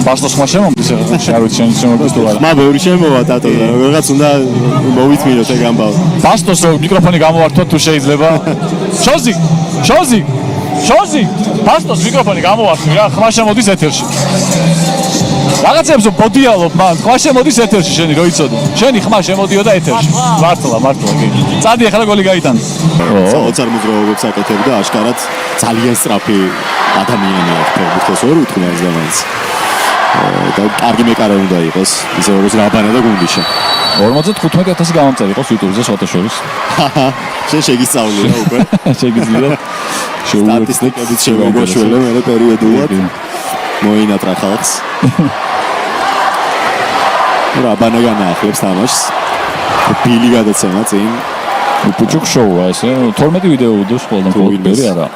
ფასტოს ხმა შემომდის არ ვიცი შენ შემოგდის თუ არა. ხმა ბევრი შემოვა თათო და რაღაც უნდა მოვითმინოთ ეგ ამბავ. ფასტოს მიკროფონი გამოვართოთ თუ შეიძლება. შოზი ფასტოს მიკროფონი გამოვართი რა ხმა შემოდის ეთერში. რაღაცებს ბოდიალობ მან ხმა შემოდის ეთერში შენი რო იცოდე. შენი ხმა შემოდიოდა ეთერში. მართლა კი. წადი ახლა გოლი გაიტანა. საოცარ მოძრაობებს აკეთებდა აშკარად ძალიან სწრაფი ადამიანია ფეხბურთის ორი უთქმის გამანც. და კარგი მეკარე უნდა იყოს ისე როგორც რაბანა და გუნდიშა 55,000 გამომწერი იყოს YouTube-ზე შოთაშორის. შენ შეგისწავლე რა უკვე შეგიძლია სტატისტიკებით შემოგვაშველე მე პერიოდულად მოინატრა ხალხს. რაბანა განაახლებს თამაშს. ბილი გადაცემა წინ უპუჩუკ შოუა ესე 12 ვიდეო უდოს ყველგან კოლბერი არა.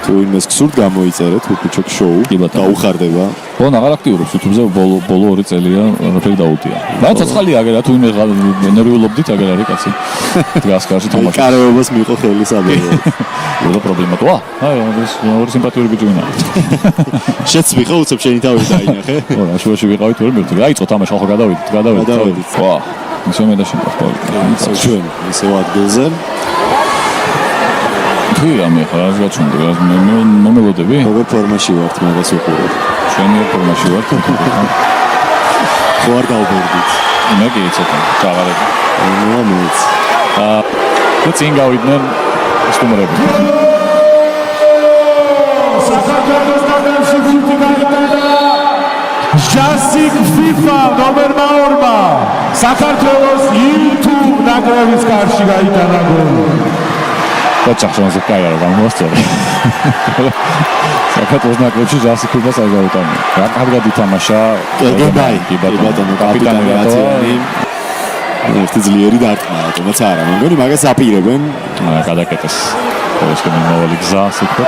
თუ იმას გსურთ გამოიწერეთ უპუჩუკ შოუ დაუხარდება. ბონა აღარ აქტიურობს YouTube-ზე ბოლო 2 წელია რაფერი დაუტია. მაგრამ ცოცხალია აგერ თუ იმე ნერვიულობდით აგერ არის კაცი. დგას კარში თამაში. კარევებას მიიღო ხელი საბოლოო. რა პრობლემა თქო? აი ეს ორი სიმპათიური ბიჭუნა. შეც ვიყავ უცებ შენი თავი დაინახე. ო რა შუაში ვიყავით ვერ მერტი. აიწყო თამაში ახლა გადავიდით. ვა. ისე მე და შემოხვალ. ჩვენ ისევ ადგილზე. თუ ამე ხარ გაჩვენდი რა მომელოდები? როგორ ფორმაში ვართ მაგას უყურებ? შენი ფორმაში ვართ. ხო არ დავბერდით. მე კი ცოტა წაღარები. მომეც. და წინ გავიდნენ სტუმრები. საქართველოს ნაკრებში გუნდი გაიტანა. ჟასიკ FIFA ნომერმა 2-მა საქართველოს YouTube ნაკრების კარში გაიტანა გოლი. ოჩახშონზე კაი არა გამოსწორე. საქართველოს ნაკრებში ჟასიკ FIFA-ს არ გაუტანა. რა კარგად ითამაშა. კი ბატონო კაპიტანი რაციონი. ერთი ძლიერი დარტყმა თუმცა არა მეგონი მაგას აპირებენ გადაკეტეს ყოველშემ მოვალი გზა სიტყვა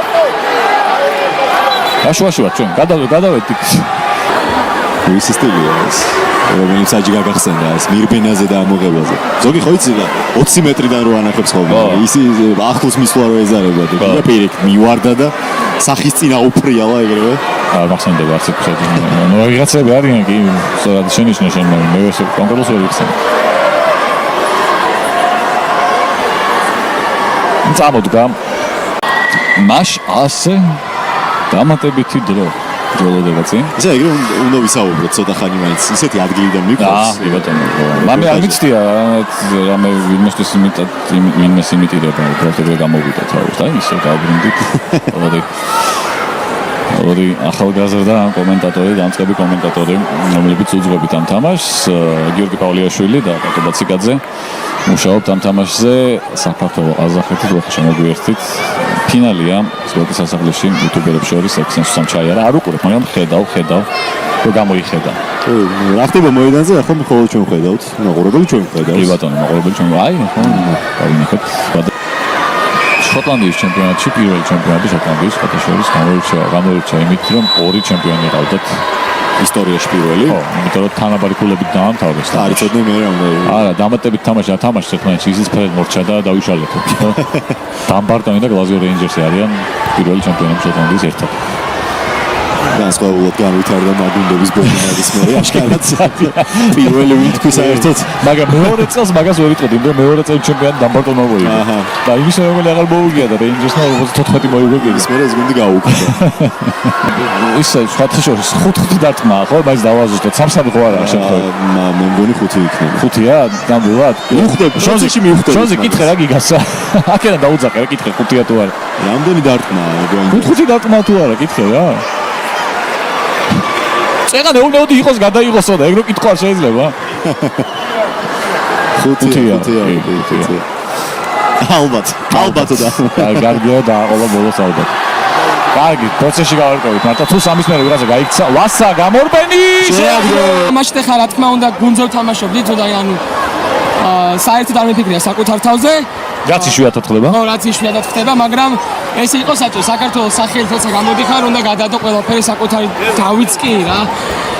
აშუაში ვარ ჩვენ გადავედი ის სტილია ეს რომელიც აჯი გაგახსენდა ეს მირბენაზე და ამოღებაზე ზოგი ხო იცი 20 მეტრიდან რო ანახებს ხოლმე ისი ახლოს მისვლა რო ეზარება და პირიქით მივარდა და სახის წინა უფრიალა ეგრევე მახსენდება არც ეს ნუ ვიღაცები არიან კი სწორად შენიშნა შენ მე ეს კონკრეტულად ვერ ვიხსენ წამოდგა მაშ ასე დამატებითი დრო ძველოდება წინ ესე ეგრე უნდა ვისაუბროთ ცოტა ხანი მაინც ისეთი ადგილიდან მიყვარს კი ბატონო მე არ მიცდია რამე ვინმეს იმიტირება პროექტები გამოვიდა თავის და ისე დავბრუნდით ორი ახალგაზრდა კომენტატორი დამწყები კომენტატორი რომლებიც უძღვებით ამ თამაშს გიორგი პავლიაშვილი და კატო ბაციკაძე მუშაობთ ამ თამაშზე საქართველოს აზახეთით უხ შემოგვიერთით ფინალია სპორტის სასახლეში იუთუბერებს შორის ექსენსუსამ ჩაიარა არ უყურებ მაგრამ ხედავ და გამოიხედა რა ხდება მოედანზე ახლა მხოლოდ ჩვენ ხედავთ მაყურებელი ჩვენ ხედავთ კი ბატონო მაყურებელი ჩვენ აი ხო გავინახეთ შოტლანდიის ჩემპიონატში პირველი ჩემპიონატი შოტლანდიის ფოთაშორის გამოირჩა იმით რომ ორი ჩემპიონი ყავდათ ისტორიაში პირველი ხო იმიტომ რომ თანაბარი ქულებით დაამთავრეს და არიწოდნენ მე რა უნდა არა დამატებით თამაში ერთმანეთს ისიც ფერად მორჩა და დავიშალეთ დამბარტონი და გლაზიო რეინჯერსი არიან პირველი ჩემპიონები შოტლანდიის ერთად განსხვავებულად განვითარდა მაგუნდების ბოლომადის მე აშკარად პირველი ვინ თქვი საერთოდ მაგრამ მეორე წელს მაგას ვერ იტყოდი იმიტომ მეორე წელი ჩემპიონატი დამბარტონმა მოიგო და იმის მერე აღარ მოუგია და რეინჯერსმა 44 მოიგო კი ის მერე ეს გუნდი გაუქმდა ისე შეხოთაშორის 5 დარტყმა ხო բայց დავაზუსტოთ 3-3 ხო არა შემთხვევით მე მგონი 5 იქნება 5-ია ნამდვილად მიხვდები შონზე მიხვდები შონზე კითხე რა გიგასა აქედან დაუძახე რა კითხე 5-ია თუ არა რამდენი დარტყმაა მგონი 5 დარტყმა თუ არა კითხე რა წეგან ეუბნეოდი იყოს გადაიღოსო და ეგ რო კითხვა შეიძლება 5-ია ალბათ და კარგია და აყოლა ბოლოს ალბათ კარგი პროცესში გავარკვევით მარტო თუ სამის მერე ვიღაცა გაიქცა ვასა გამორბენი თამაშით ხარ რა თქმა უნდა გუნდზე თამაშობდი თუნდა ანუ საერთოდ არ მიფიქრია საკუთარ თავზე რაც იშვიათად ხდება ხო რაც იშვიათად ხდება მაგრამ ეს იყო საჭირო საქართველოს სახელთაცა გამოდიხარ უნდა გადადო ყველაფერი საკუთარი დავიც კი რა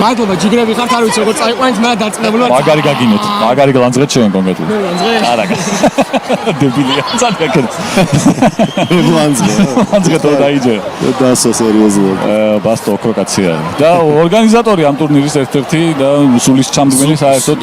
მადლობა ჯიგრები ხართ არ ვიცი როგორ წაიყვანეთ მაგრამ დარწმუნებული ვარ მაგარი გაგინოთ მაგარი გლანძღეთ ჩვენ კონკრეტულად არა დებილია ძალიან ლანძღეთ და დაიჯერა დასო სერიოზულად ბასტო ოქროკაცია და ორგანიზატორი ამ ტურნირის ერთ-ერთი და სულის ჩამდგმელი საერთოდ